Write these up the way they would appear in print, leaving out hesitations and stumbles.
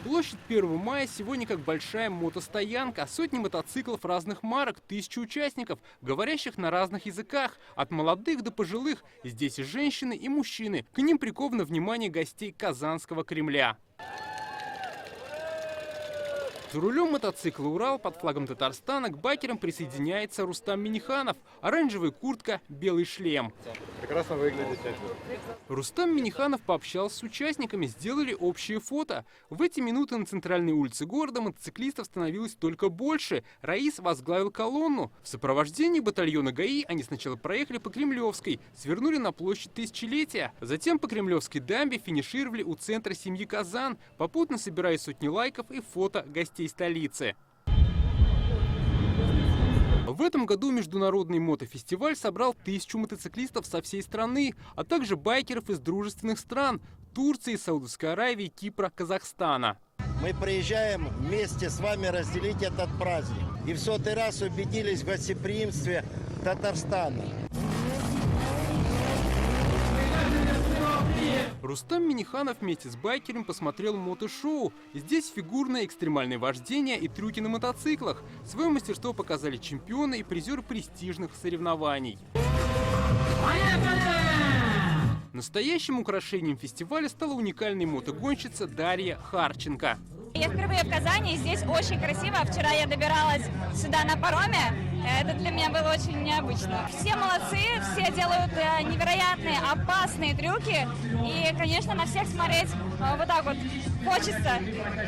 Площадь 1 мая сегодня как большая мотостоянка. Сотни мотоциклов разных марок, тысячи участников, говорящих на разных языках, от молодых до пожилых. Здесь и женщины, и мужчины. К ним приковано внимание гостей Казанского Кремля. За рулем мотоцикла «Урал» под флагом Татарстана к байкерам присоединяется Рустам Минниханов. Оранжевая куртка, белый шлем. Прекрасно выглядите. Рустам Минниханов пообщался с участниками, сделали общее фото. В эти минуты на центральной улице города мотоциклистов становилось только больше. Раис возглавил колонну. В сопровождении батальона ГАИ они сначала проехали по Кремлевской, свернули на площадь Тысячелетия. Затем по Кремлевской дамбе финишировали у центра семьи Казан, попутно собирая сотни лайков и фото гостей столицы. В этом году международный мотофестиваль собрал 1000 мотоциклистов со всей страны, а также байкеров из дружественных стран – Турции, Саудовской Аравии, Кипра, Казахстана. Мы приезжаем вместе с вами разделить этот праздник. И в 100-й раз убедились в гостеприимстве Татарстана. Рустам Минниханов вместе с байкером посмотрел мотошоу. Здесь фигурное экстремальное вождение и трюки на мотоциклах. Свое мастерство показали чемпионы и призеры престижных соревнований. Настоящим украшением фестиваля стала уникальная мотогонщица Дарья Харченко. Я впервые в Казани, здесь очень красиво. Вчера я добиралась сюда на пароме. Это для меня было очень необычно. Все молодцы, все делают невероятные, опасные трюки. И, конечно, на всех смотреть вот так вот хочется,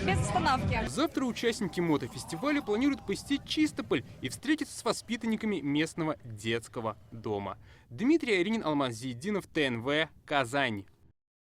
без остановки. Завтра участники мотофестиваля планируют посетить Чистополь и встретиться с воспитанниками местного детского дома. Дмитрий Аринин, Алмаз Зиеддинов, ТНВ, Казань.